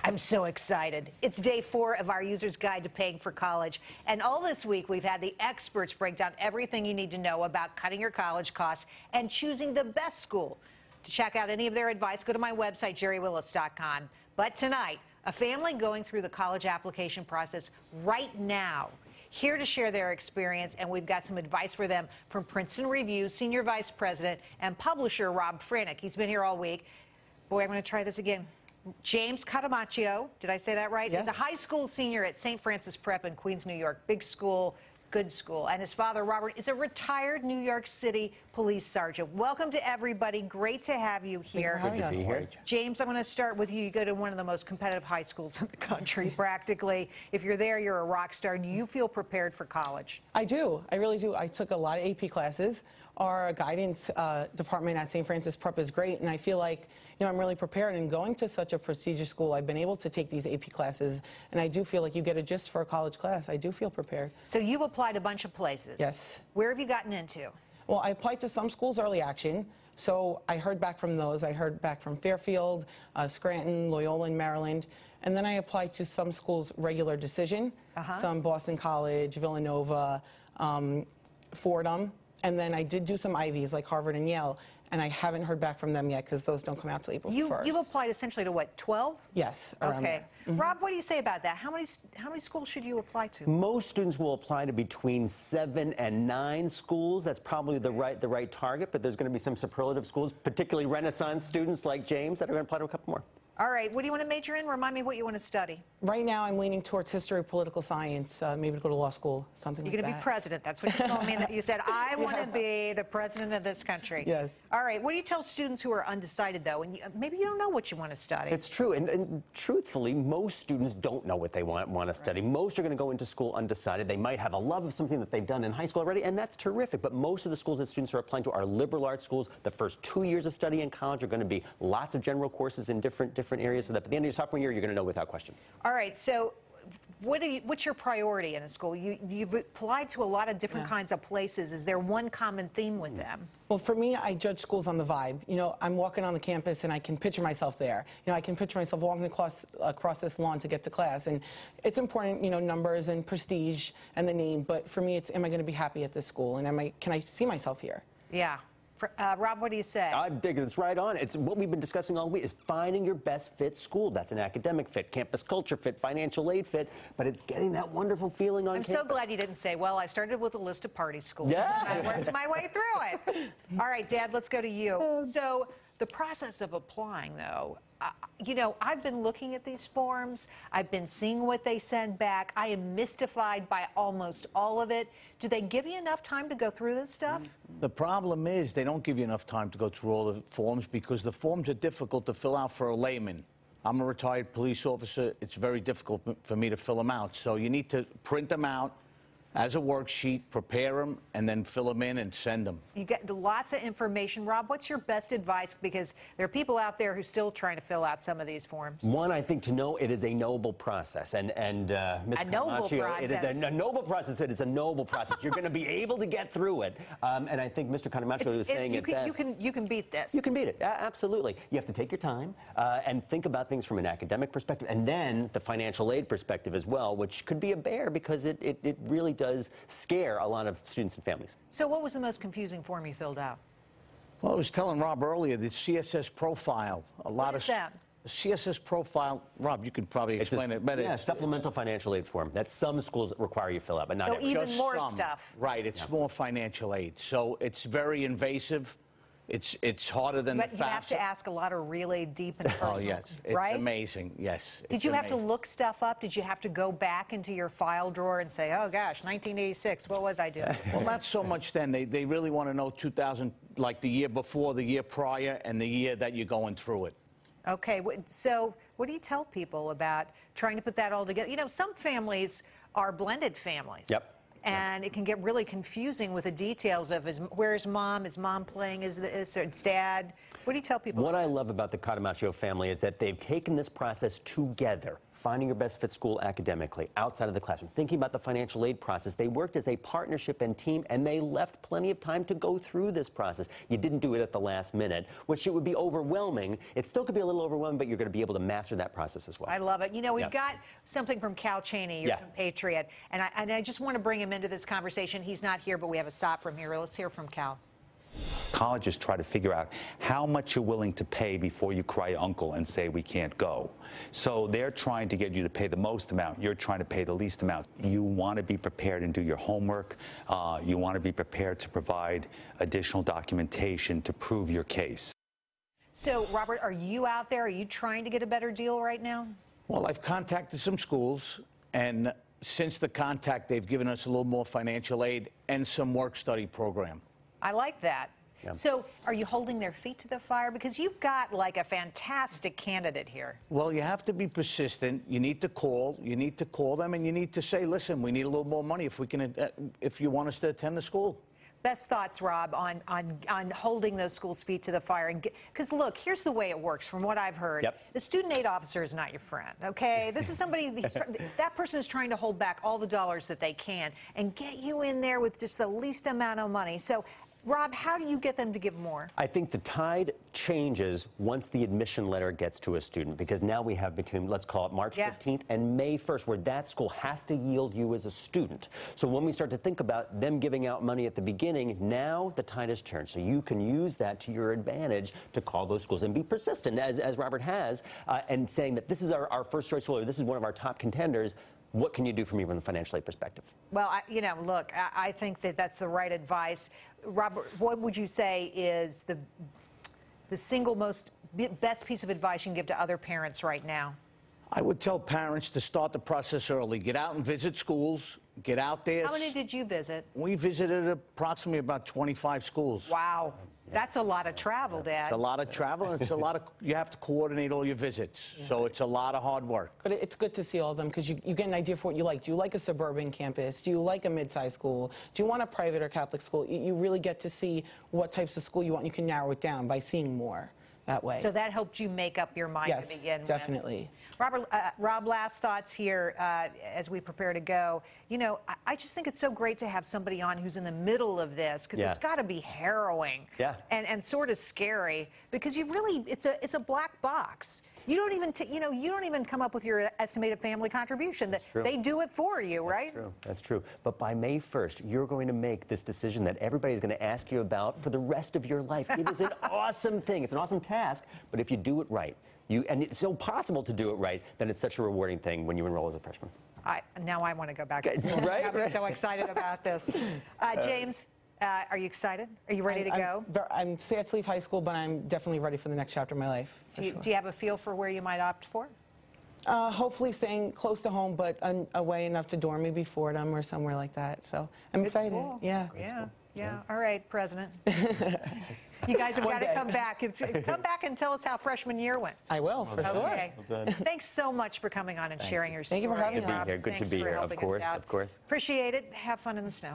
I'm so excited. It's day 4 of our user's guide to paying for college. And all this week, we've had the experts break down everything you need to know about cutting your college costs and choosing the best school. To check out any of their advice, go to my website, jerrywillis.com. But tonight, a family going through the college application process right now, here to share their experience, and we've got some advice for them from Princeton Review Senior Vice President and Publisher Rob Franek. He's been here all week. Boy, I'm going to try this again. James Cotumaccio, did I say that right? Yes. He's a high school senior at St. Francis Prep in Queens, New York. Big school, good school. And his father, Robert, is a retired New York City Police Sergeant. Welcome to everybody. Great to have you here. Good to be here. James, I'm going to start with you. You go to one of the most competitive high schools in the country, practically. If you're there, you're a rock star. Do you feel prepared for college? I do. I really do. I took a lot of AP classes. Our guidance department at St. Francis Prep is great, and I feel like, I'm really prepared. And going to such a prestigious school, I've been able to take these AP classes, and I do feel like you get a gist for a college class. I do feel prepared. So you've applied a bunch of places. Yes. Where have you gotten into? Well, I applied to some schools early action, so I heard back from those. I heard back from Fairfield, Scranton, Loyola in Maryland, and then I applied to some schools regular decision, some Boston College, Villanova, Fordham, and then I did do some Ivies like Harvard and Yale, and I haven't heard back from them yet because those don't come out till April 1st. You've applied essentially to what, 12? Yes, around Okay. there. Rob, what do you say about that? How many schools should you apply to? Most students will apply to between 7 and 9 schools. That's probably the right target, but there's going to be some superlative schools, particularly Renaissance students like James, that are going to apply to a couple more. All right. What do you want to major in? Remind me what you want to study. Right now, I'm leaning towards history, political science, maybe to go to law school, something like that. You're going to be president. That's what you told me. That you said, I want to be the president of this country. Yes. All right. What do you tell students who are undecided, though, and maybe you don't know what you want to study? It's true. And truthfully, most students don't know what they want to study. Most are going to go into school undecided. They might have a love of something that they've done in high school already, and that's terrific. But most of the schools that students are applying to are liberal arts schools. The first 2 years of study in college are going to be lots of general courses in different areas, so that at the end of your sophomore year, you're going to know without question. All right, so what's your priority in a school? You've applied to a lot of different kinds of places. Is there one common theme with them? Well, for me, I judge schools on the vibe. I'm walking on the campus and I can picture myself there. I can picture myself walking across this lawn to get to class. And it's important, numbers and prestige and the name. But for me, it's, am I going to be happy at this school? And can I see myself here? Yeah. Rob, what do you say? I think it's right on. It's what we've been discussing all week is finding your best fit school. That's an academic fit, campus culture fit, financial aid fit, but it's getting that wonderful feeling on campus. I'm so glad you didn't say, well, I started with a list of party schools. Yeah. I worked my way through it. All right, Dad, let's go to you. So the process of applying, though, I've been looking at these forms. I've been seeing what they send back. I am mystified by almost all of it. Do they give you enough time to go through this stuff? The problem is they don't give you enough time to go through all the forms because the forms are difficult to fill out for a layman. I'm a retired police officer. It's very difficult for me to fill them out. So you need to print them out as a worksheet, prepare them, and then fill them in and send them. You get lots of information. Rob, what's your best advice? Because there are people out there who are still trying to fill out some of these forms. One, I think to know it is a noble process. And Mr. Cotumaccio, it is a noble process. It is a noble process. You're going to be able to get through it. And I think Mr. Cotumaccio was saying it best. You can beat this. You can beat it. Absolutely. You have to take your time and think about things from an academic perspective and then the financial aid perspective as well, which could be a bear because it really does scare a lot of students and families. So what was the most confusing form you filled out? Well, I was telling Rob earlier, the CSS profile. What is that? The CSS profile, Rob, you could probably explain it better. Yeah, supplemental financial aid form. That's some schools that require you to fill out, but not so every. Even more some. Stuff. Right, it's more financial aid. So it's very invasive. It's harder than but the FAFSA. You have to ask a lot of really deep and personal, Oh, yes. It's right? amazing, yes. Did you have to look stuff up? Did you have to go back into your file drawer and say, oh, gosh, 1986, what was I doing? Well, not so much then. They really want to know 2000, like the year before, the year prior, and the year that you're going through it. Okay, so what do you tell people about trying to put that all together? Some families are blended families. Yep. And it can get really confusing with the details of where's mom? Is mom playing? Is it's dad? What do you tell people? What I love about the Cotumaccio family is that they've taken this process together finding your best fit school academically, outside of the classroom, thinking about the financial aid process. They worked as a partnership and team, and they left plenty of time to go through this process. You didn't do it at the last minute, which it would be overwhelming. It still could be a little overwhelming, but you're going to be able to master that process as well. I love it. You know, we've got something from Cal Chaney, your compatriot, and I just want to bring him into this conversation. He's not here, but we have a stop from here. Let's hear from Cal. Colleges try to figure out how much you're willing to pay before you cry uncle and say we can't go. So they're trying to get you to pay the most amount. You're trying to pay the least amount. You want to be prepared and do your homework. You want to be prepared to provide additional documentation to prove your case. So, Robert, are you out there? Are you trying to get a better deal right now? Well, I've contacted some schools, and since the contact, they've given us a little more financial aid and some work-study program. I like that. Yeah. So are you holding their feet to the fire? Because you've got like a fantastic candidate here. Well, you have to be persistent. You need to call. You need to call them, and you need to say, listen, we need a little more money if we can, if you want us to attend the school. Best thoughts, Rob, on holding those schools' feet to the fire. Because, look, here's the way it works from what I've heard. The student aid officer is not your friend, okay? This is somebody, that person is trying to hold back all the dollars that they can and get you in there with just the least amount of money. So, Rob, how do you get them to give more? I think the tide changes once the admission letter gets to a student, because now we have between, let's call it March 15th and May 1st, where that school has to yield you as a student. So when we start to think about them giving out money at the beginning, now the tide has turned. So you can use that to your advantage to call those schools and be persistent, as Robert has, and saying that this is our first choice school, or this is one of our top contenders. What can you do for me from the financial aid perspective? Well, you know, look, I think that that's the right advice. Robert, what would you say is the single best piece of advice you can give to other parents right now? I would tell parents to start the process early. Get out and visit schools. Get out there. How many did you visit? We visited approximately about 25 schools. Wow. That's a lot of travel, Dad. It's a lot of travel, and it's a lot of, you have to coordinate all your visits. So it's a lot of hard work. But it's good to see all of them, because you get an idea for what you like. Do you like a suburban campus? Do you like a mid-sized school? Do you want a private or Catholic school? You really get to see what types of school you want. You can narrow it down by seeing more that way. So that helped you make up your mind to begin with. Yes, definitely. Robert, Rob, last thoughts here as we prepare to go. You know, I just think it's so great to have somebody on who's in the middle of this, because it's got to be harrowing and sort of scary, because you really, it's a black box. You don't even, you don't even come up with your estimated family contribution. They do it for you, right? That's true. That's true. But by May 1st, you're going to make this decision that everybody's going to ask you about for the rest of your life. It is an awesome thing. It's an awesome task. But if you do it right, and it's so possible to do it right, then it's such a rewarding thing when you enroll as a freshman. Now I want to go back to school. Right? I'm so excited about this. James, are you excited? Are you ready to go? I'm sad to leave high school, but I'm definitely ready for the next chapter of my life. Do you have a feel for where you might opt for? Hopefully staying close to home, but away enough to dorm, maybe Fordham or somewhere like that. So I'm excited. Cool. Yeah. Yeah. All right, President. You guys have got to come back. Come back and tell us how freshman year went. I will, for sure. Okay. Thanks so much for coming on and sharing your story. Thank you for having me. Good to be here. Of course. Appreciate it. Have fun in the snow.